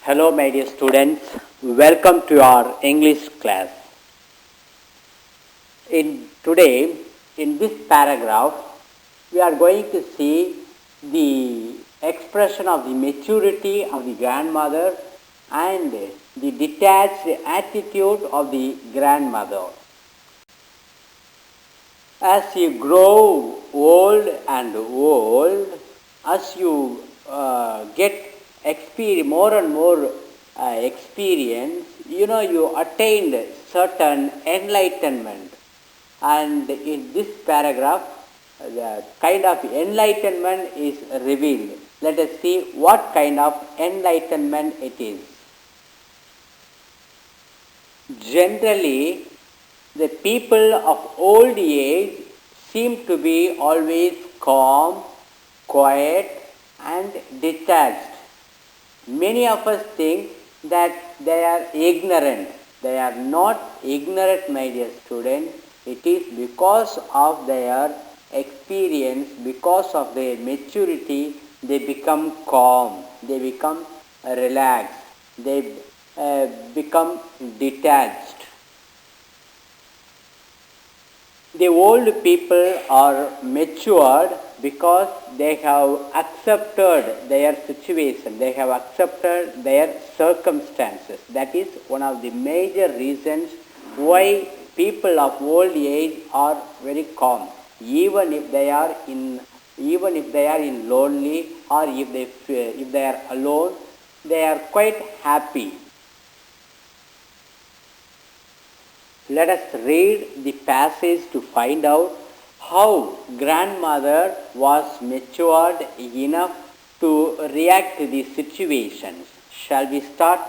Hello, my dear students. Welcome to our English class. In this paragraph, we are going to see the expression of the maturity of the grandmother and the detached attitude of the grandmother. As you grow old and old, as you get more and more experience, you attained certain enlightenment. And in this paragraph, the kind of enlightenment is revealed. Let us see what kind of enlightenment it is. Generally, the people of old age seem to be always calm, quiet, and detached. Many of us think that they are ignorant. They are not ignorant, my dear students. It is because of their experience, because of their maturity, they become calm, they become relaxed, they become detached. The old people are matured because they have accepted their situation, they have accepted their circumstances. That is one of the major reasons why people of old age are very calm, even if they are in lonely, or if they are alone, they are quite happy. Let us read the passage to find out how grandmother was matured enough to react to the situations. Shall we start?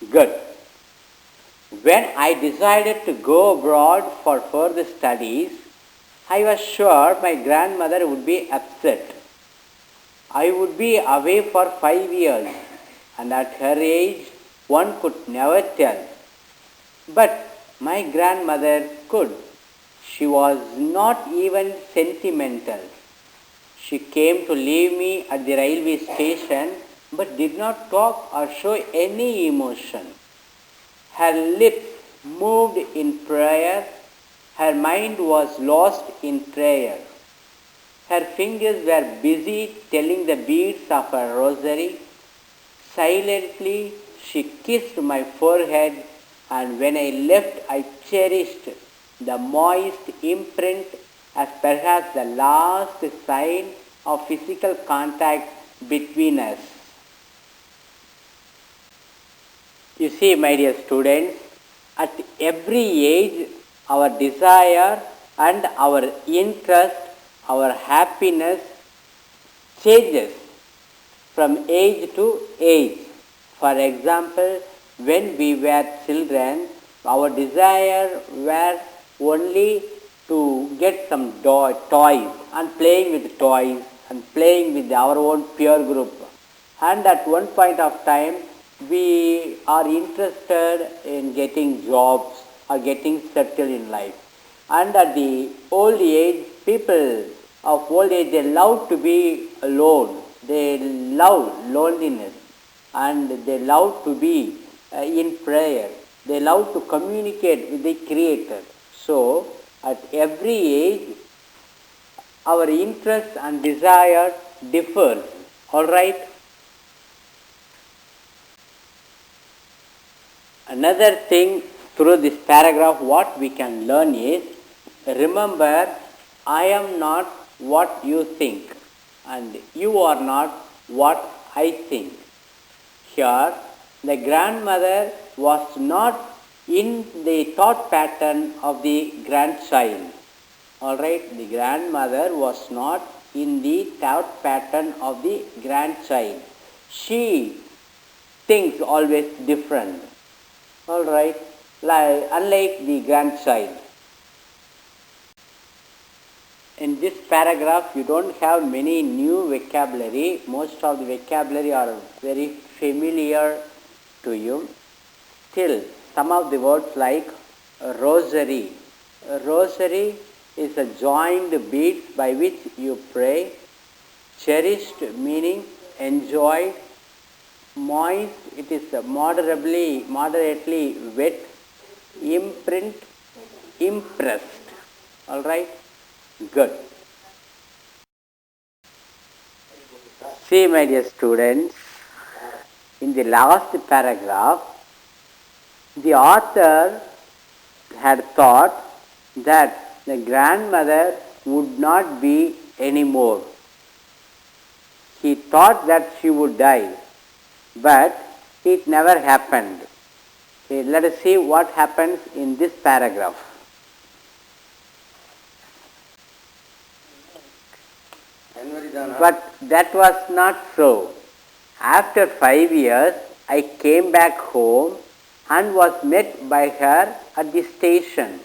Good. When I decided to go abroad for further studies, I was sure my grandmother would be upset. I would be away for 5 years, and at her age, one could never tell. But my grandmother could. She was not even sentimental. She came to leave me at the railway station but did not talk or show any emotion. Her lips moved in prayer. Her mind was lost in prayer. Her fingers were busy telling the beads of her rosary. Silently, she kissed my forehead, and when I left, I cherished the moist imprint as perhaps the last sign of physical contact between us. You see, my dear students, at every age, our desire and our interest, our happiness changes from age to age. For example, when we were children, our desire were only to get some toys and playing with toys and playing with our own peer group. And at one point of time, we are interested in getting jobs or getting settled in life. And at the old age, people of old age, they love to be alone. They love loneliness, and they love to be in prayer. They love to communicate with the Creator. So, at every age, our interest and desire differ. All right. Another thing through this paragraph, what we can learn is, remember, I am not what you think, and you are not what I think. Here, the grandmother was not in the thought pattern of the grandchild. Alright, the grandmother was not in the thought pattern of the grandchild. She thinks always different. Alright, unlike the grandchild. In this paragraph, you don't have many new vocabulary. Most of the vocabulary are very familiar to you. Still, some of the words like rosary. Rosary is a joined beads by which you pray. Cherished meaning enjoyed. moist, it is moderately wet, imprint, impressed. All right, good. See, my dear students, in the last paragraph, the author had thought that the grandmother would not be anymore. He thought that she would die, but it never happened. Okay, let us see what happens in this paragraph. But that was not so. After 5 years, I came back home and was met by her at the station.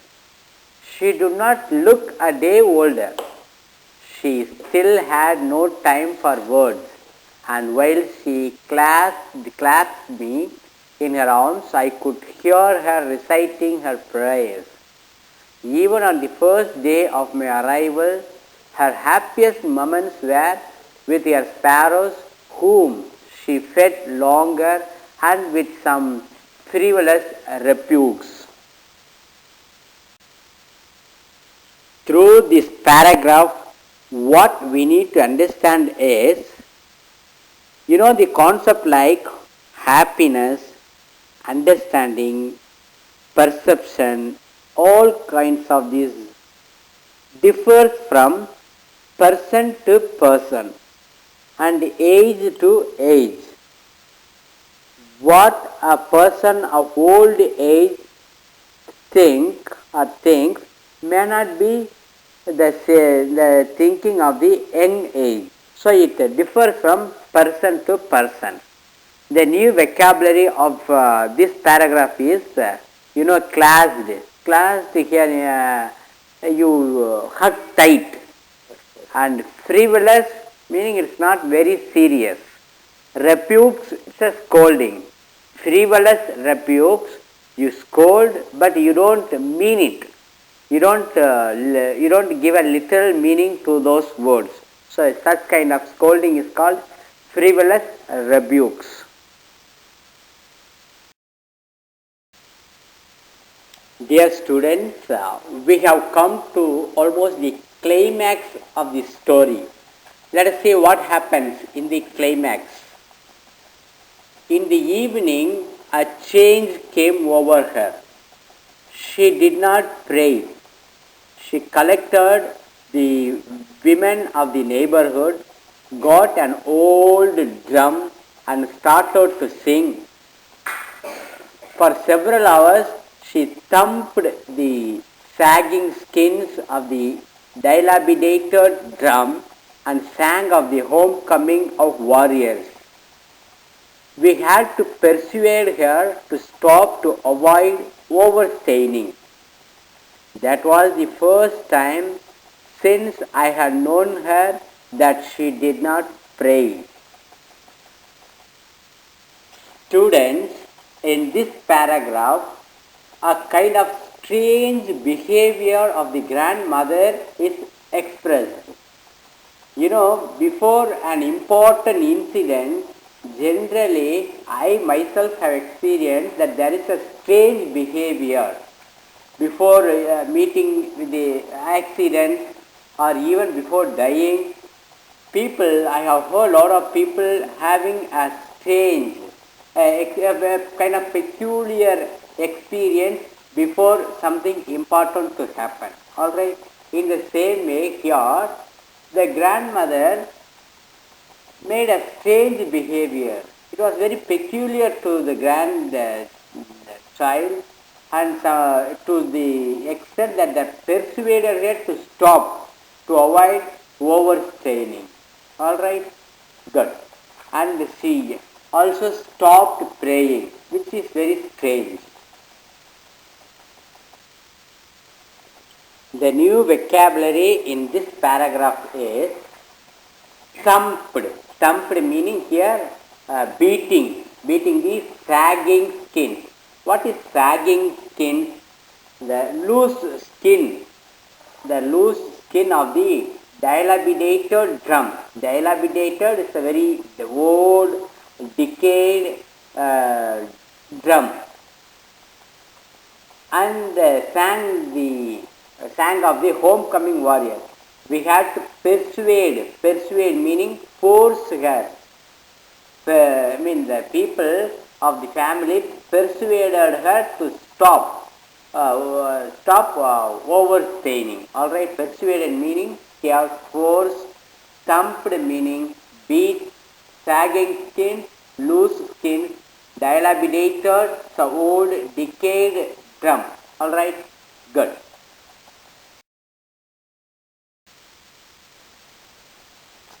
She did not look a day older. She still had no time for words, and while she clasped me in her arms, I could hear her reciting her prayers. Even on the first day of my arrival, her happiest moments were with her sparrows, whom she fed longer and with some frivolous rebukes. Through this paragraph, what we need to understand is, the concept like happiness, understanding, perception, all kinds of these differs from person to person and age to age. What a person of old age think or thinks may not be the thinking of the young age. So it differs from person to person. The new vocabulary of this paragraph is, classed. Classed here, you hug tight. And frivolous, meaning it's not very serious. Rebukes, it's a scolding. Frivolous rebukes, you scold, but you don't mean it. You don't give a literal meaning to those words. So such kind of scolding is called frivolous rebukes. Dear students, we have come to almost the climax of the story. Let us see what happens in the climax. In the evening, a change came over her. She did not pray. She collected the women of the neighborhood, got an old drum and started to sing. For several hours, she thumped the sagging skins of the dilapidated drum and sang of the homecoming of warriors. We had to persuade her to stop to avoid overstaining. That was the first time since I had known her that she did not pray. Students, in this paragraph, a kind of strange behavior of the grandmother is expressed. Before an important incident, generally I myself have experienced that there is a strange behavior. Before meeting with the accident or even before dying, I have heard a lot of people having a strange, a kind of peculiar experience before something important to happen. Alright, in the same way here, the grandmother made a strange behavior. It was very peculiar to the child, and to the extent that they persuaded her to stop, to avoid overstraining. Alright, good. And she also stopped praying, which is very strange. The new vocabulary in this paragraph is thumped. Thumped meaning here beating the sagging skin. What is sagging skin? The loose skin of the dilapidated drum. Dilapidated is a very old, decayed drum and sang of the homecoming warrior. We had to persuade meaning force her. The people of the family persuaded her to overstaining. All right, persuaded meaning chaos, force, thumped meaning beat, sagging skin, loose skin, dilapidated, so old, decayed drum. All right, good.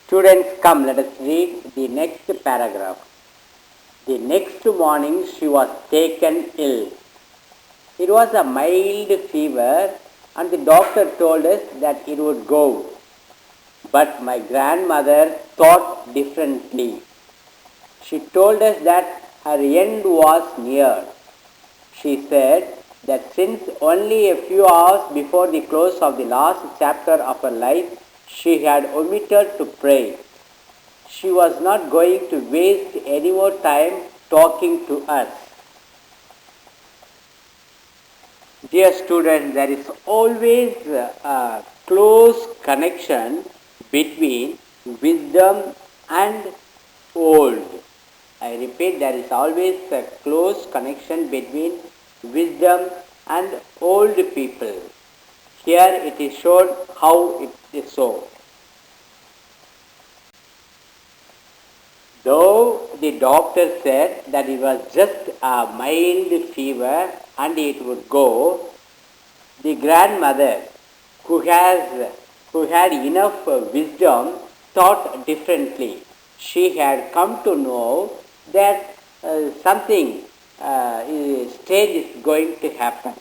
Students, come, let us read the next paragraph. The next morning she was taken ill. It was a mild fever, and the doctor told us that it would go. But my grandmother thought differently. She told us that her end was near. She said that since only a few hours before the close of the last chapter of her life she had omitted to pray, she was not going to waste any more time talking to us. Dear students, there is always a close connection between wisdom and old. I repeat, there is always a close connection between wisdom and old people. Here it is shown how it is so. Though the doctor said that it was just a mild fever and it would go, the grandmother, who had enough wisdom, thought differently. She had come to know that something strange is going to happen.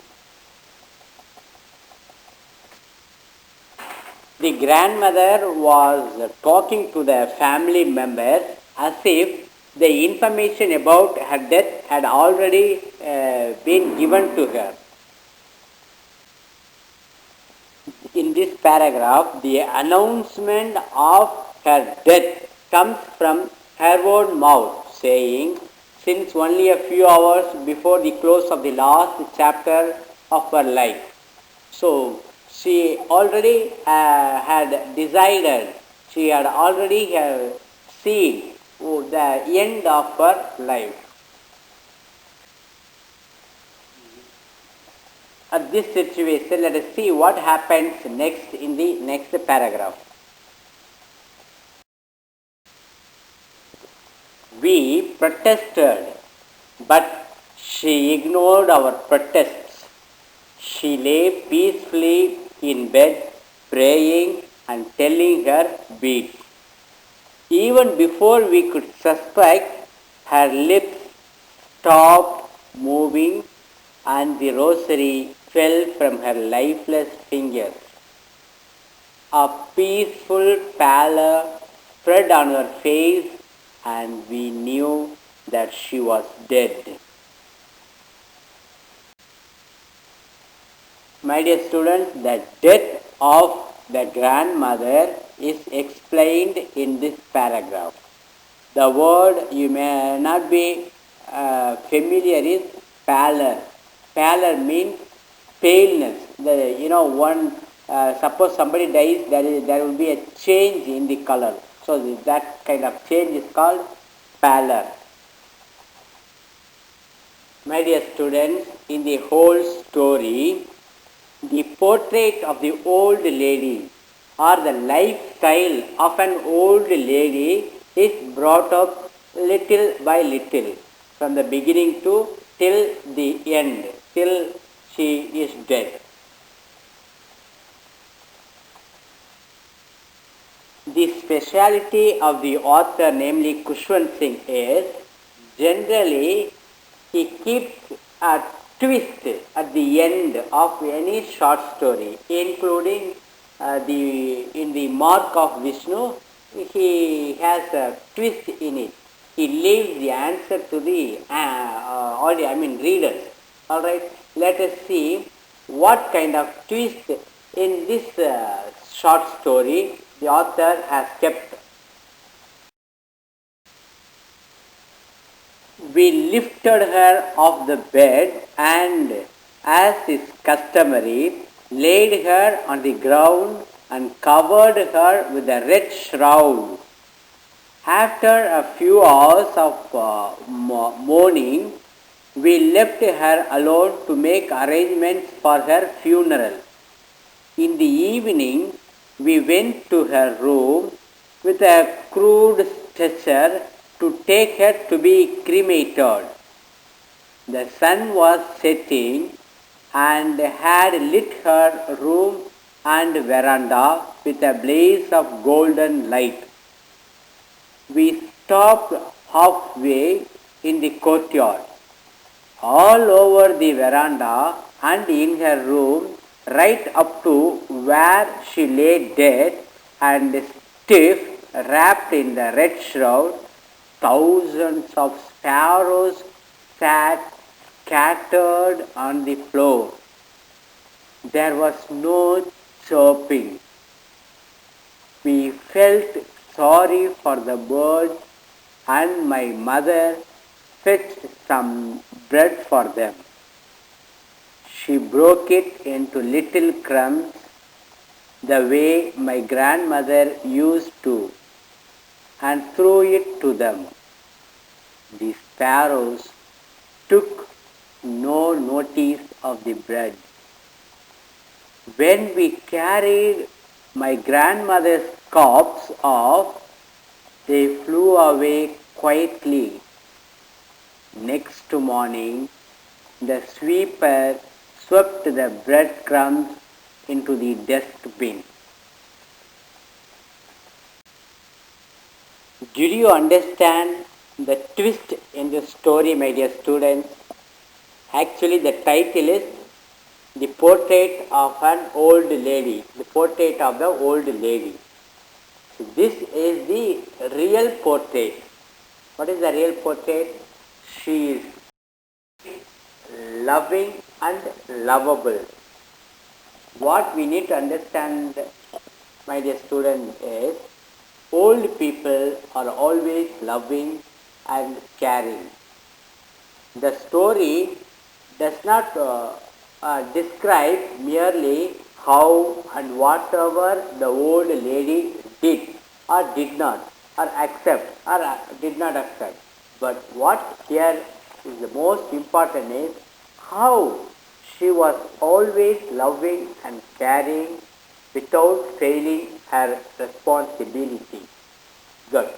The grandmother was talking to the family members as if the information about her death had already been given to her. In this paragraph, the announcement of her death comes from her own mouth, saying, since only a few hours before the close of the last chapter of her life. So, she already had decided, she had already seen the end of her life. At this situation, let us see what happens next in the next paragraph. We protested, but she ignored our protests. She lay peacefully in bed, praying and telling her beads. Even before we could suspect, her lips stopped moving and the rosary fell from her lifeless fingers. A peaceful pallor spread on her face, and we knew that she was dead. My dear students, the death of the grandmother is explained in this paragraph. The word you may not be familiar is pallor. Pallor means paleness. Suppose somebody dies, there will be a change in the color. So that kind of change is called pallor. My dear students, in the whole story, the portrait of the old lady or the lifestyle of an old lady is brought up little by little from the beginning to till the end, till she is dead. The speciality of the author, namely Khushwant Singh, is generally he keeps a twist at the end of any short story, including in the mark of Vishnu, he has a twist in it. He leaves the answer to the readers. All right, let us see what kind of twist in this short story the author has kept. We lifted her off the bed and, as is customary, laid her on the ground and covered her with a red shroud. After a few hours of mourning, we left her alone to make arrangements for her funeral. In the evening, we went to her room with a crude stretcher to take her to be cremated. The sun was setting and had lit her room and veranda with a blaze of golden light. We stopped halfway in the courtyard. All over the veranda and in her room, right up to where she lay dead and stiff, wrapped in the red shroud, thousands of sparrows sat scattered on the floor. There was no chirping. We felt sorry for the birds, and my mother fetched some bread for them. She broke it into little crumbs the way my grandmother used to and threw it to them. The sparrows took no notice of the bread. When we carried my grandmother's corpse off, they flew away quietly. Next morning, the sweeper swept the breadcrumbs into the dustbin. Did you understand the twist in the story, my dear students? Actually, the title is The Portrait of an Old Lady. The Portrait of the Old Lady. So this is the real portrait. What is the real portrait? She is loving and lovable. What we need to understand, my dear student, is old people are always loving and caring. The story does not describe merely how and whatever the old lady did or did not or accept or did not accept. But what here is the most important is how she was always loving and caring without failing her responsibility. Good.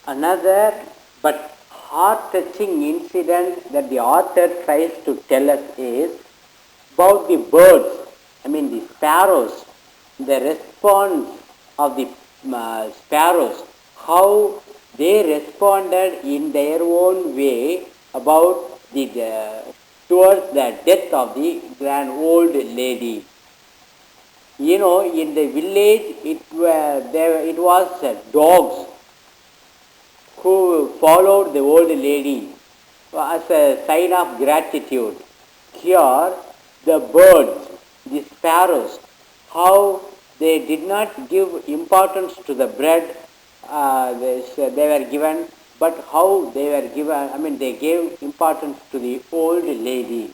Another but heart-touching incident that the author tries to tell us is about the birds, the sparrows, the response of the sparrows, how they responded in their own way about towards the death of the grand old lady. In the village, it was dogs who followed the old lady as a sign of gratitude. Here, the birds, the sparrows, how they did not give importance to the bread they were given, but how they were given, they gave importance to the old lady.